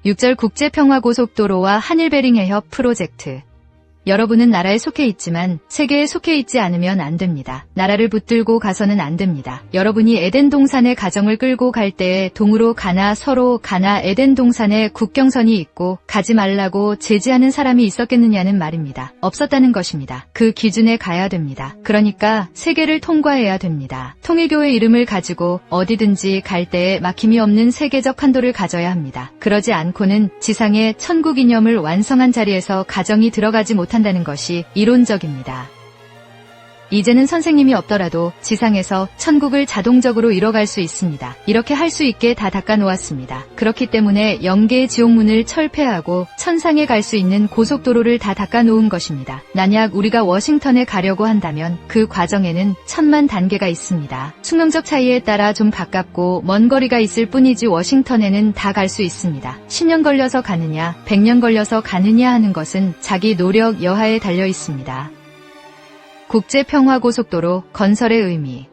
6절 국제평화고속도로와 한일베링 해협 프로젝트. 여러분은 나라에 속해 있지만 세계에 속해 있지 않으면 안 됩니다. 나라를 붙들고 가서는 안 됩니다. 여러분이 에덴 동산의 가정을 끌고 갈 때에 동으로 가나 서로 가나 에덴 동산에 국경선이 있고 가지 말라고 제지하는 사람이 있었겠느냐는 말입니다. 없었다는 것입니다. 그 기준에 가야 됩니다. 그러니까 세계를 통과해야 됩니다. 통일교회 이름을 가지고 어디든지 갈 때에 막힘이 없는 세계적 판도를 가져야 합니다. 그러지 않고는 지상의 천국 이념을 완성한 자리에서 가정이 들어가지 못한다는 것이 이론적입니다. 이제는 선생님이 없더라도 지상에서 천국을 자동적으로 이뤄갈 수 있습니다. 이렇게 할 수 있게 다 닦아놓았습니다. 그렇기 때문에 영계의 지옥문을 철폐하고 천상에 갈 수 있는 고속도로를 다 닦아놓은 것입니다. 만약 우리가 워싱턴에 가려고 한다면 그 과정에는 1000만 단계가 있습니다. 수명적 차이에 따라 좀 가깝고 먼 거리가 있을 뿐이지 워싱턴에는 다 갈 수 있습니다. 10년 걸려서 가느냐 100년 걸려서 가느냐 하는 것은 자기 노력 여하에 달려 있습니다. 국제평화고속도로 건설의 의미.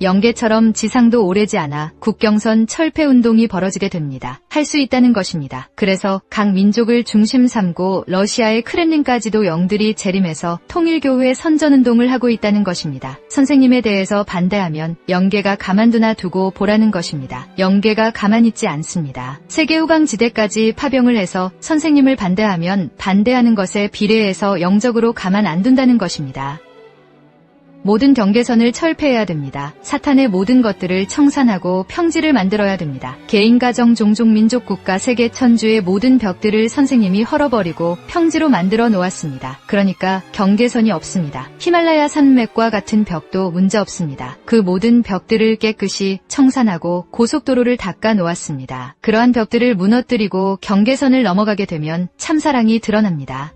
영계처럼 지상도 오래지 않아 국경선 철폐 운동이 벌어지게 됩니다. 할 수 있다는 것입니다. 그래서 각 민족을 중심 삼고 러시아의 크렘린까지도 영들이 재림해서 통일교회 선전운동을 하고 있다는 것입니다. 선생님에 대해서 반대하면 영계가 가만두나 두고 보라는 것입니다. 영계가 가만히 있지 않습니다. 세계후강지대까지 파병을 해서 선생님을 반대하면 반대하는 것에 비례해서 영적으로 가만 안 둔다는 것입니다. 모든 경계선을 철폐해야 됩니다. 사탄의 모든 것들을 청산하고 평지를 만들어야 됩니다. 개인, 가정, 종족, 민족, 국가, 세계, 천주의 모든 벽들을 선생님이 헐어버리고 평지로 만들어 놓았습니다. 그러니까 경계선이 없습니다. 히말라야 산맥과 같은 벽도 문제 없습니다. 그 모든 벽들을 깨끗이 청산하고 고속도로를 닦아 놓았습니다. 그러한 벽들을 무너뜨리고 경계선을 넘어가게 되면 참사랑이 드러납니다.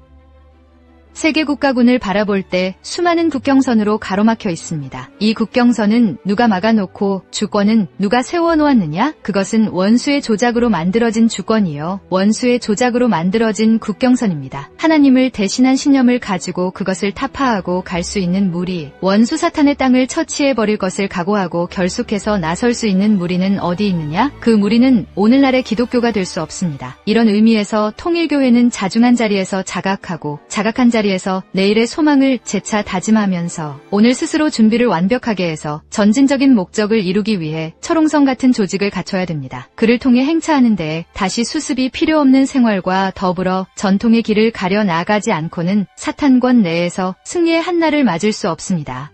세계 국가군을 바라볼 때 수많은 국경선으로 가로막혀 있습니다. 이 국경선은 누가 막아놓고 주권은 누가 세워놓았느냐? 그것은 원수의 조작으로 만들어진 주권이요. 원수의 조작으로 만들어진 국경선입니다. 하나님을 대신한 신념을 가지고 그것을 타파하고 갈 수 있는 무리, 원수 사탄의 땅을 처치해버릴 것을 각오하고 결속해서 나설 수 있는 무리는 어디 있느냐? 그 무리는 오늘날의 기독교가 될 수 없습니다. 이런 의미에서 통일교회는 자중한 자리에서 자각하고 자각한 자리에서 내일의 소망을 재차 다짐하면서 오늘 스스로 준비를 완벽하게 해서 전진적인 목적을 이루기 위해 철옹성 같은 조직을 갖춰야 됩니다. 그를 통해 행차하는 데에 다시 수습이 필요 없는 생활과 더불어 전통의 길을 가려 나가지 않고는 사탄권 내에서 승리의 한날을 맞을 수 없습니다.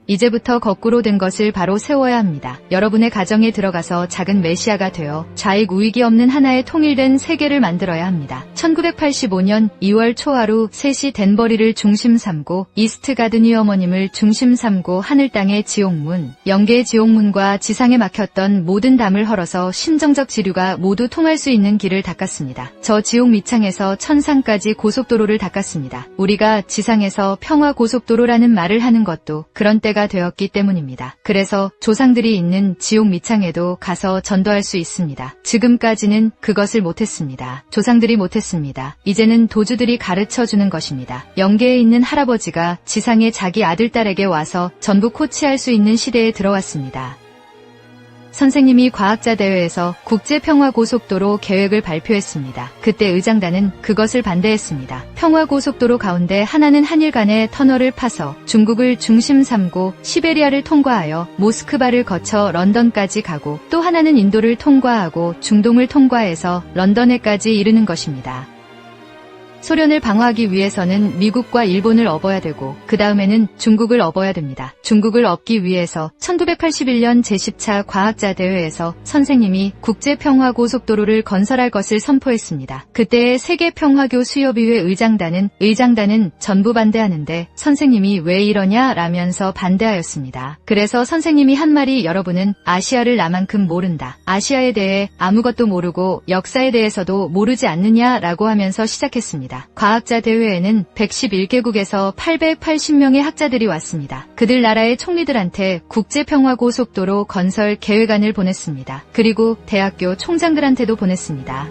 이제부터 거꾸로 된 것을 바로 세워야 합니다. 여러분의 가정에 들어가서 작은 메시아가 되어 좌익 우익이 없는 하나의 통일된 세계를 만들어야 합니다. 1985년 2월 초하루 3시 댄버리를 중심 삼고 이스트 가드니 어머님을 중심 삼고 하늘 땅의 지옥문, 영계의 지옥문과 지상에 막혔던 모든 담을 헐어서 심정적 지류가 모두 통할 수 있는 길을 닦았습니다. 저 지옥 밑창에서 천상까지 고속도로를 닦았습니다. 우리가 지상에서 평화고속도로라는 말을 하는 것도 그런 때가 되었기 때문입니다. 그래서 조상들이 있는 지옥 밑창에도 가서 전도할 수 있습니다. 지금까지는 그것을 못했습니다. 조상들이 못했습니다. 이제는 도주들이 가르쳐주는 것입니다. 영계에 있는 할아버지가 지상에 자기 아들, 딸에게 와서 전부 코치할 수 있는 시대에 들어왔습니다. 선생님이 과학자대회에서 국제평화고속도로 계획을 발표했습니다. 그때 의장단은 그것을 반대했습니다. 평화고속도로 가운데 하나는 한일 간의 터널을 파서 중국을 중심 삼고 시베리아를 통과하여 모스크바를 거쳐 런던까지 가고 또 하나는 인도를 통과하고 중동을 통과해서 런던에까지 이르는 것입니다. 소련을 방어하기 위해서는 미국과 일본을 업어야 되고 그 다음에는 중국을 업어야 됩니다. 중국을 업기 위해서 1981년 제10차 과학자대회에서 선생님이 국제평화고속도로를 건설할 것을 선포했습니다. 그때의 세계평화교 수협의회 의장단은 전부 반대하는데 선생님이 왜 이러냐 라면서 반대하였습니다. 그래서 선생님이 한 말이 여러분은 아시아를 나만큼 모른다. 아시아에 대해 아무것도 모르고 역사에 대해서도 모르지 않느냐라고 하면서 시작했습니다. 과학자 대회에는 111개국에서 880명의 학자들이 왔습니다. 그들 나라의 총리들한테 국제평화고속도로 건설 계획안을 보냈습니다. 그리고 대학교 총장들한테도 보냈습니다.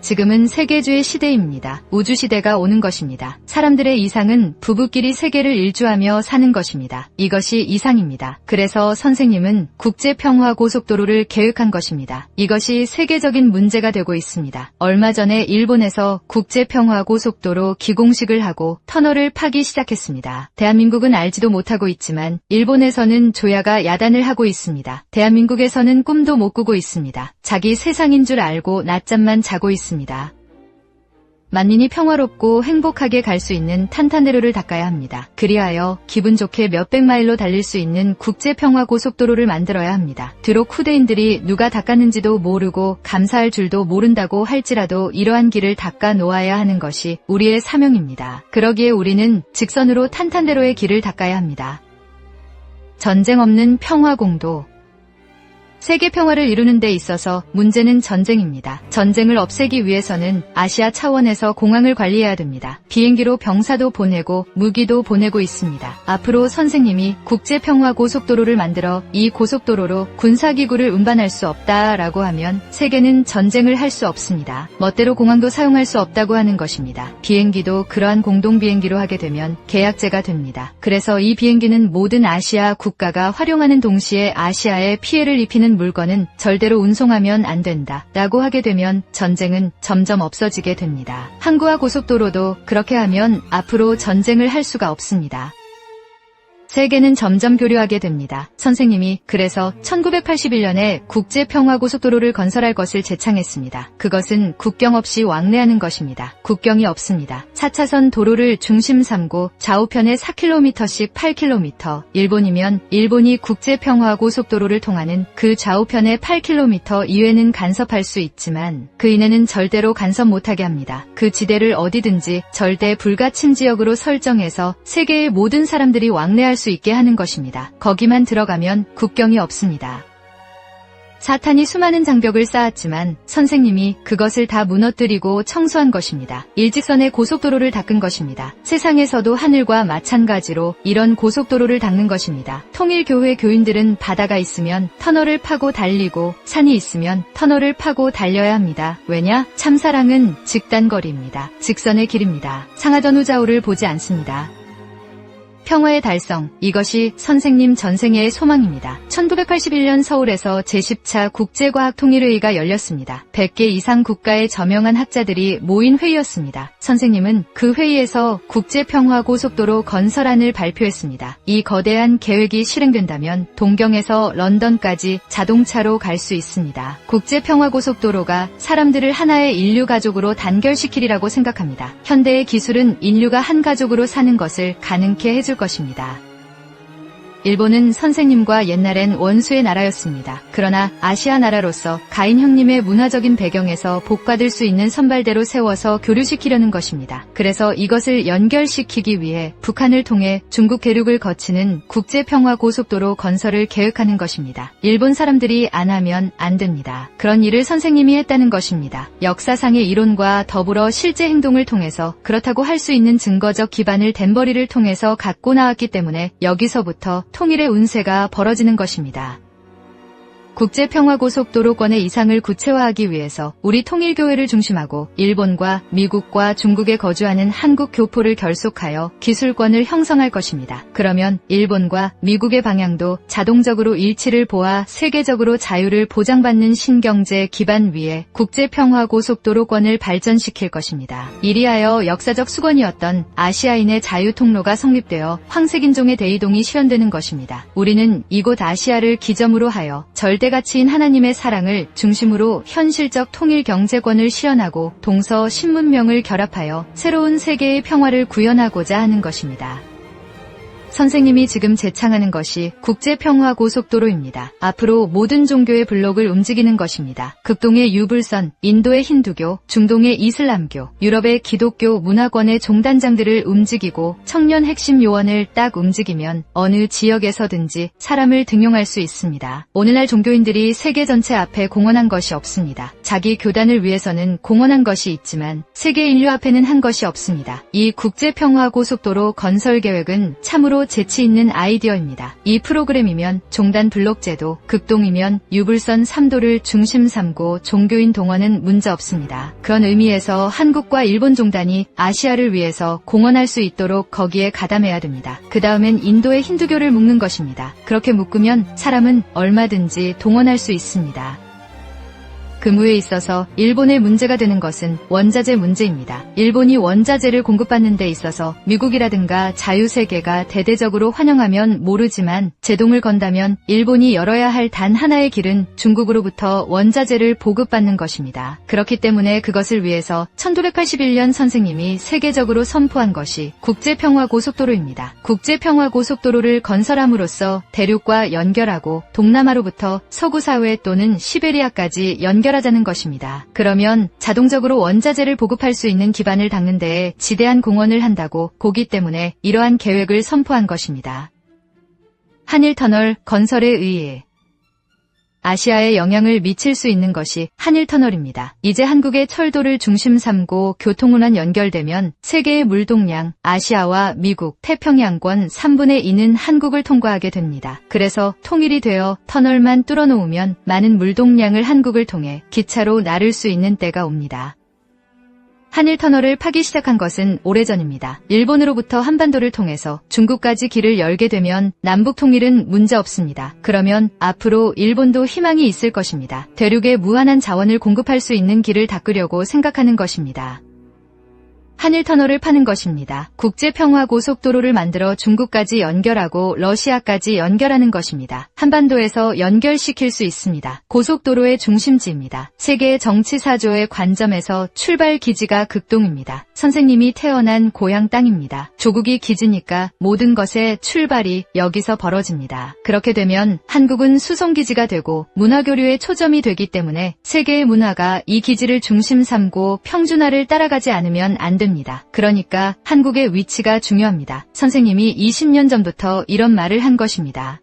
지금은 세계주의 시대입니다. 우주시대가 오는 것입니다. 사람들의 이상은 부부끼리 세계를 일주하며 사는 것입니다. 이것이 이상입니다. 그래서 선생님은 국제평화고속도로를 계획한 것입니다. 이것이 세계적인 문제가 되고 있습니다. 얼마 전에 일본에서 국제평화고속도로 기공식을 하고 터널을 파기 시작했습니다. 대한민국은 알지도 못하고 있지만 일본에서는 조야가 야단을 하고 있습니다. 대한민국에서는 꿈도 못 꾸고 있습니다. 자기 세상인 줄 알고 낮잠만 자고 있습니다. 만민이 평화롭고 행복하게 갈 수 있는 탄탄대로를 닦아야 합니다. 그리하여 기분 좋게 몇백 마일로 달릴 수 있는 국제평화고속도로를 만들어야 합니다. 비록 후대인들이 누가 닦았는지도 모르고 감사할 줄도 모른다고 할지라도 이러한 길을 닦아 놓아야 하는 것이 우리의 사명입니다. 그러기에 우리는 직선으로 탄탄대로의 길을 닦아야 합니다. 전쟁 없는 평화공도. 세계 평화를 이루는 데 있어서 문제는 전쟁입니다. 전쟁을 없애기 위해서는 아시아 차원에서 공항을 관리해야 됩니다. 비행기로 병사도 보내고 무기도 보내고 있습니다. 앞으로 선생님이 국제평화고속도로를 만들어 이 고속도로로 군사기구를 운반할 수 없다라고 하면 세계는 전쟁을 할 수 없습니다. 멋대로 공항도 사용할 수 없다고 하는 것입니다. 비행기도 그러한 공동비행기로 하게 되면 계약제가 됩니다. 그래서 이 비행기는 모든 아시아 국가가 활용하는 동시에 아시아에 피해를 입히는 물건은 절대로 운송하면 안 된다 라고 하게 되면 전쟁은 점점 없어지게 됩니다. 항구와 고속도로도 그렇게 하면 앞으로 전쟁을 할 수가 없습니다. 세계는 점점 교류하게 됩니다. 선생님이 그래서 1981년에 국제평화고속도로를 건설할 것을 제창했습니다. 그것은 국경 없이 왕래하는 것입니다. 국경이 없습니다. 4차선 도로를 중심 삼고 좌우편에 4km씩 8km, 일본이면 일본이 국제평화고속도로를 통하는 그 좌우편에 8km 이외는 간섭할 수 있지만 그 이내는 절대로 간섭 못하게 합니다. 그 지대를 어디든지 절대 불가침 지역으로 설정해서 세계의 모든 사람들이 왕래할 수 있게 하는 것입니다. 거기만 들어가면 국경이 없습니다. 사탄이 수많은 장벽을 쌓았지만 선생님이 그것을 다 무너뜨리고 청소한 것입니다. 일직선의 고속도로를 닦은 것입니다. 세상에서도 하늘과 마찬가지로 이런 고속도로를 닦는 것입니다. 통일교회 교인들은 바다가 있으면 터널을 파고 달리고 산이 있으면 터널을 파고 달려야 합니다. 왜냐? 참사랑은 직단거리입니다. 직선의 길입니다. 상하전 후좌우를 보지 않습니다. 평화의 달성, 이것이 선생님 전생의 소망입니다. 1981년 서울에서 제10차 국제과학통일회의가 열렸습니다. 100개 이상 국가의 저명한 학자들이 모인 회의였습니다. 선생님은 그 회의에서 국제평화고속도로 건설안을 발표했습니다. 이 거대한 계획이 실행된다면 동경에서 런던까지 자동차로 갈 수 있습니다. 국제평화고속도로가 사람들을 하나의 인류 가족으로 단결시키리라고 생각합니다. 현대의 기술은 인류가 한 가족으로 사는 것을 가능케 해줄 것입니다. 일본은 선생님과 옛날엔 원수의 나라였습니다. 그러나 아시아 나라로서 가인 형님의 문화적인 배경에서 복받을 수 있는 선발대로 세워서 교류시키려는 것입니다. 그래서 이것을 연결시키기 위해 북한을 통해 중국 대륙을 거치는 국제평화고속도로 건설을 계획하는 것입니다. 일본 사람들이 안 하면 안 됩니다. 그런 일을 선생님이 했다는 것입니다. 역사상의 이론과 더불어 실제 행동을 통해서 그렇다고 할 수 있는 증거적 기반을 댄버리를 통해서 갖고 나왔기 때문에 여기서부터 통일의 운세가 벌어지는 것입니다. 국제평화고속도로권의 이상을 구체화하기 위해서 우리 통일교회를 중심하고 일본과 미국과 중국에 거주하는 한국 교포를 결속하여 기술권을 형성할 것입니다. 그러면 일본과 미국의 방향도 자동적으로 일치를 보아 세계적으로 자유를 보장받는 신경제 기반 위에 국제평화고속도로권을 발전시킬 것입니다. 이리하여 역사적 수건이었던 아시아인의 자유통로가 성립되어 황색인종의 대이동이 실현되는 것입니다. 우리는 이곳 아시아를 기점으로 하여 절대가치인 하나님의 사랑을 중심으로 현실적 통일 경제권을 실현하고 동서 신문명을 결합하여 새로운 세계의 평화를 구현하고자 하는 것입니다. 선생님이 지금 제창하는 것이 국제평화고속도로입니다. 앞으로 모든 종교의 블록을 움직이는 것입니다. 극동의 유불선, 인도의 힌두교, 중동의 이슬람교, 유럽의 기독교 문화권의 종단장들을 움직이고 청년 핵심 요원을 딱 움직이면 어느 지역에서든지 사람을 등용할 수 있습니다. 오늘날 종교인들이 세계 전체 앞에 공헌한 것이 없습니다. 자기 교단을 위해서는 공헌한 것이 있지만 세계 인류 앞에는 한 것이 없습니다. 이 국제평화고속도로 건설 계획은 참으로 재치 있는 아이디어입니다. 이 프로그램이면 종단 블록제도, 극동이면 유불선 3도를 중심 삼고 종교인 동원은 문제없습니다. 그런 의미에서 한국과 일본 종단이 아시아를 위해서 공헌할 수 있도록 거기에 가담해야 됩니다. 그 다음엔 인도의 힌두교를 묶는 것입니다. 그렇게 묶으면 사람은 얼마든지 동원할 수 있습니다. 금우에 있어서 일본의 문제가 되는 것은 원자재 문제입니다. 일본이 원자재를 공급받는 데 있어서 미국이라든가 자유세계가 대대적으로 환영하면 모르지만 제동을 건다면 일본이 열어야 할 단 하나의 길은 중국으로부터 원자재를 보급받는 것입니다. 그렇기 때문에 그것을 위해서 1981년 선생님이 세계적으로 선포한 것이 국제평화고속도로입니다. 국제평화고속도로를 건설함으로써 대륙과 연결하고 동남아로부터 서구사회 또는 시베리아까지 연결하자는 것입니다. 그러면 자동적으로 원자재를 보급할 수 있는 기반을 닦는 데에 지대한 공헌을 한다고 보기 때문에 이러한 계획을 선포한 것입니다. 한일터널 건설에 의해 아시아에 영향을 미칠 수 있는 것이 한일터널입니다. 이제 한국의 철도를 중심 삼고 교통운항 연결되면 세계의 물동량, 아시아와 미국, 태평양권 3분의 2는 한국을 통과하게 됩니다. 그래서 통일이 되어 터널만 뚫어놓으면 많은 물동량을 한국을 통해 기차로 나를 수 있는 때가 옵니다. 한일터널을 파기 시작한 것은 오래전입니다. 일본으로부터 한반도를 통해서 중국까지 길을 열게 되면 남북 통일은 문제없습니다. 그러면 앞으로 일본도 희망이 있을 것입니다. 대륙에 무한한 자원을 공급할 수 있는 길을 닦으려고 생각하는 것입니다. 한일터널을 파는 것입니다. 국제평화고속도로를 만들어 중국까지 연결하고 러시아까지 연결하는 것입니다. 한반도에서 연결시킬 수 있습니다. 고속도로의 중심지입니다. 세계 정치사조의 관점에서 출발 기지가 극동입니다. 선생님이 태어난 고향 땅입니다. 조국이 기지니까 모든 것의 출발이 여기서 벌어집니다. 그렇게 되면 한국은 수송기지가 되고 문화교류의 초점이 되기 때문에 세계의 문화가 이 기지를 중심 삼고 평준화를 따라가지 않으면 안 됩니다. 그러니까 한국의 위치가 중요합니다. 선생님이 20년 전부터 이런 말을 한 것입니다.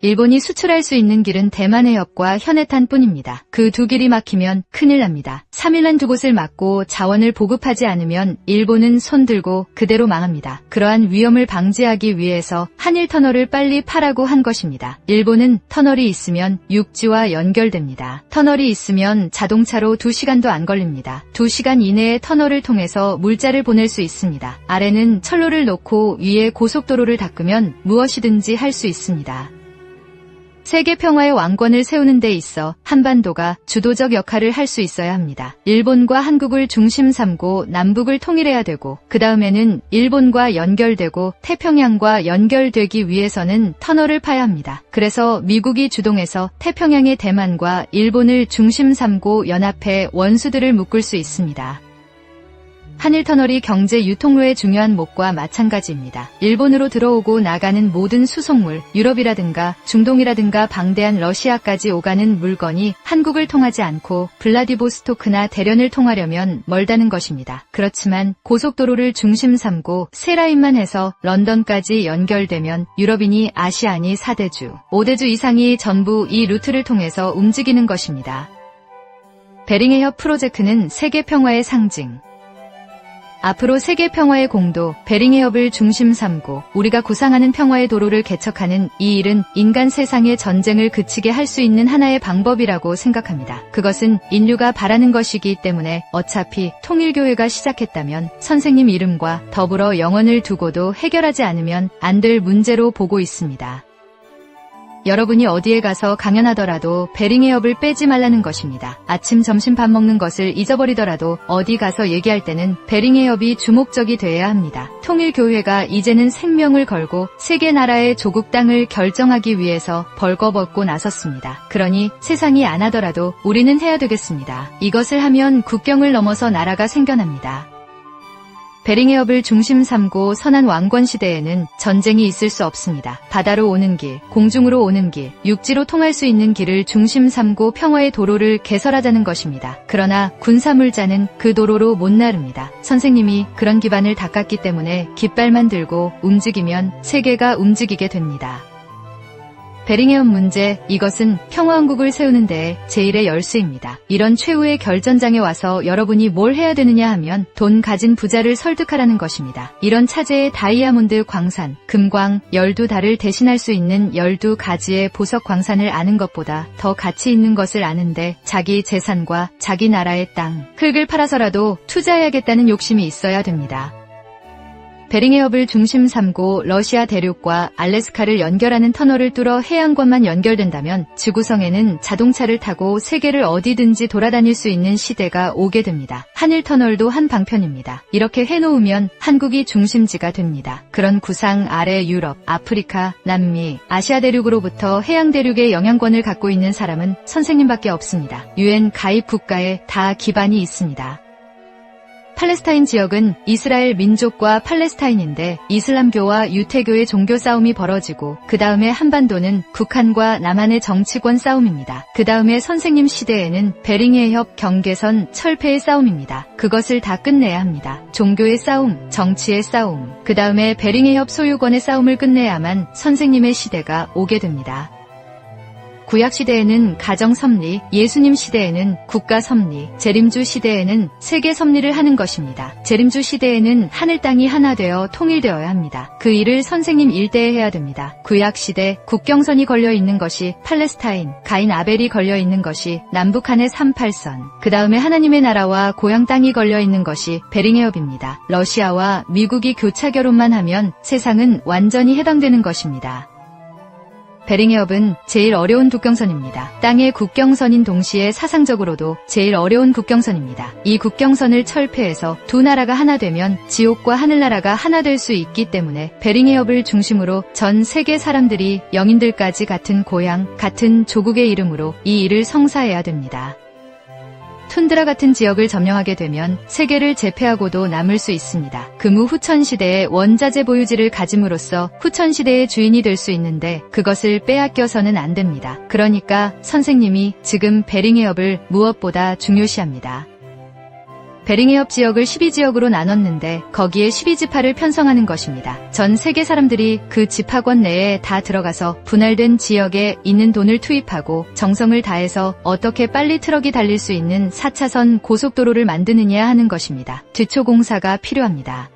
일본이 수출할 수 있는 길은 대만 해협과 현해탄 뿐입니다. 그 두 길이 막히면 큰일 납니다. 3일간 두 곳을 막고 자원을 보급하지 않으면 일본은 손들고 그대로 망합니다. 그러한 위험을 방지하기 위해서 한일터널을 빨리 파라고 한 것입니다. 일본은 터널이 있으면 육지와 연결됩니다. 터널이 있으면 자동차로 2시간도 안 걸립니다. 2시간 이내에 터널을 통해서 물자를 보낼 수 있습니다. 아래는 철로를 놓고 위에 고속도로를 닦으면 무엇이든지 할 수 있습니다. 세계 평화의 왕권을 세우는 데 있어 한반도가 주도적 역할을 할 수 있어야 합니다. 일본과 한국을 중심 삼고 남북을 통일해야 되고 그 다음에는 일본과 연결되고 태평양과 연결되기 위해서는 터널을 파야 합니다. 그래서 미국이 주동해서 태평양의 대만과 일본을 중심 삼고 연합해 원수들을 묶을 수 있습니다. 한일터널이 경제 유통로의 중요한 목과 마찬가지입니다. 일본으로 들어오고 나가는 모든 수송물, 유럽이라든가 중동이라든가 방대한 러시아까지 오가는 물건이 한국을 통하지 않고 블라디보스토크나 대련을 통하려면 멀다는 것입니다. 그렇지만 고속도로를 중심 삼고 세 라인만 해서 런던까지 연결되면 유럽인이 아시아니 4대주, 5대주 이상이 전부 이 루트를 통해서 움직이는 것입니다. 베링해협 프로젝트는 세계 평화의 상징. 앞으로 세계 평화의 공도 베링해협을 중심 삼고 우리가 구상하는 평화의 도로를 개척하는 이 일은 인간 세상의 전쟁을 그치게 할 수 있는 하나의 방법이라고 생각합니다. 그것은 인류가 바라는 것이기 때문에 어차피 통일교회가 시작했다면 선생님 이름과 더불어 영원을 두고도 해결하지 않으면 안 될 문제로 보고 있습니다. 여러분이 어디에 가서 강연하더라도 베링해협을 빼지 말라는 것입니다. 아침, 점심, 밥 먹는 것을 잊어버리더라도 어디 가서 얘기할 때는 베링해협이 주목적이 되어야 합니다. 통일교회가 이제는 생명을 걸고 세계 나라의 조국 땅을 결정하기 위해서 벌거벗고 나섰습니다. 그러니 세상이 안 하더라도 우리는 해야 되겠습니다. 이것을 하면 국경을 넘어서 나라가 생겨납니다. 베링해협을 중심 삼고 선한 왕권 시대에는 전쟁이 있을 수 없습니다. 바다로 오는 길, 공중으로 오는 길, 육지로 통할 수 있는 길을 중심 삼고 평화의 도로를 개설하자는 것입니다. 그러나 군사물자는 그 도로로 못 나릅니다. 선생님이 그런 기반을 닦았기 때문에 깃발만 들고 움직이면 세계가 움직이게 됩니다. 베링해협 문제, 이것은 평화왕국을 세우는 데에 제1의 열쇠입니다. 이런 최후의 결전장에 와서 여러분이 뭘 해야 되느냐 하면 돈 가진 부자를 설득하라는 것입니다. 이런 차제의 다이아몬드 광산, 금광, 12달을 대신할 수 있는 12가지의 보석 광산을 아는 것보다 더 가치 있는 것을 아는데 자기 재산과 자기 나라의 땅, 흙을 팔아서라도 투자해야겠다는 욕심이 있어야 됩니다. 베링해협을 중심 삼고 러시아 대륙과 알래스카를 연결하는 터널을 뚫어 해양권만 연결된다면 지구성에는 자동차를 타고 세계를 어디든지 돌아다닐 수 있는 시대가 오게 됩니다. 한일 터널도 한 방편입니다. 이렇게 해놓으면 한국이 중심지가 됩니다. 그런 구상 아래 유럽, 아프리카, 남미, 아시아 대륙으로부터 해양 대륙의 영향권을 갖고 있는 사람은 선생님밖에 없습니다. UN 가입 국가에 다 기반이 있습니다. 팔레스타인 지역은 이스라엘 민족과 팔레스타인인데 이슬람교와 유태교의 종교 싸움이 벌어지고 그 다음에 한반도는 북한과 남한의 정치권 싸움입니다. 그 다음에 선생님 시대에는 베링해협 경계선 철폐의 싸움입니다. 그것을 다 끝내야 합니다. 종교의 싸움, 정치의 싸움, 그 다음에 베링해협 소유권의 싸움을 끝내야만 선생님의 시대가 오게 됩니다. 구약시대에는 가정섭리, 예수님 시대에는 국가섭리, 재림주 시대에는 세계섭리를 하는 것입니다. 재림주 시대에는 하늘 땅이 하나 되어 통일되어야 합니다. 그 일을 선생님 일대에 해야 됩니다. 구약시대 국경선이 걸려있는 것이 팔레스타인, 가인 아벨이 걸려있는 것이 남북한의 38선, 그 다음에 하나님의 나라와 고향 땅이 걸려있는 것이 베링해협입니다. 러시아와 미국이 교차 결혼만 하면 세상은 완전히 해방되는 것입니다. 베링해협은 제일 어려운 국경선입니다. 땅의 국경선인 동시에 사상적으로도 제일 어려운 국경선입니다. 이 국경선을 철폐해서 두 나라가 하나 되면 지옥과 하늘나라가 하나 될 수 있기 때문에 베링해협을 중심으로 전 세계 사람들이 영인들까지 같은 고향, 같은 조국의 이름으로 이 일을 성사해야 됩니다. 툰드라 같은 지역을 점령하게 되면 세계를 제패하고도 남을 수 있습니다. 금우 후천시대의 원자재 보유지를 가짐으로써 후천시대의 주인이 될 수 있는데 그것을 빼앗겨서는 안 됩니다. 그러니까 선생님이 지금 베링해협을 무엇보다 중요시합니다. 베링해협 지역을 12지역으로 나눴는데 거기에 12지파를 편성하는 것입니다. 전 세계 사람들이 그 지파권 내에 다 들어가서 분할된 지역에 있는 돈을 투입하고 정성을 다해서 어떻게 빨리 트럭이 달릴 수 있는 4차선 고속도로를 만드느냐 하는 것입니다. 기초공사가 필요합니다.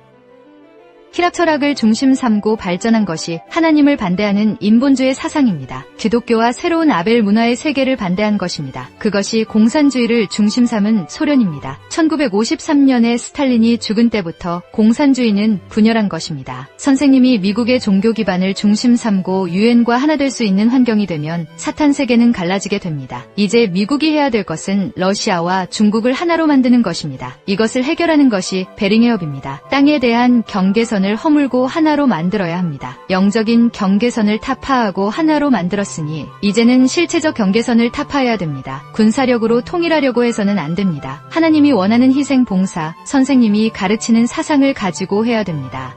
히랍 철학을 중심 삼고 발전한 것이 하나님을 반대하는 인본주의 사상입니다. 기독교와 새로운 아벨 문화의 세계를 반대한 것입니다. 그것이 공산주의를 중심 삼은 소련입니다. 1953년에 스탈린이 죽은 때부터 공산주의는 분열한 것입니다. 선생님이 미국의 종교 기반을 중심 삼고 유엔과 하나 될 수 있는 환경이 되면 사탄 세계는 갈라지게 됩니다. 이제 미국이 해야 될 것은 러시아와 중국을 하나로 만드는 것입니다. 이것을 해결하는 것이 베링해협입니다. 땅에 대한 경계선 을 허물고 하나로 만들어야 합니다. 영적인 경계선을 타파하고 하나로 만들었으니 이제는 실체적 경계선을 타파해야 됩니다. 군사력으로 통일하려고 해서는 안 됩니다. 하나님이 원하는 희생 봉사, 선생님이 가르치는 사상을 가지고 해야 됩니다.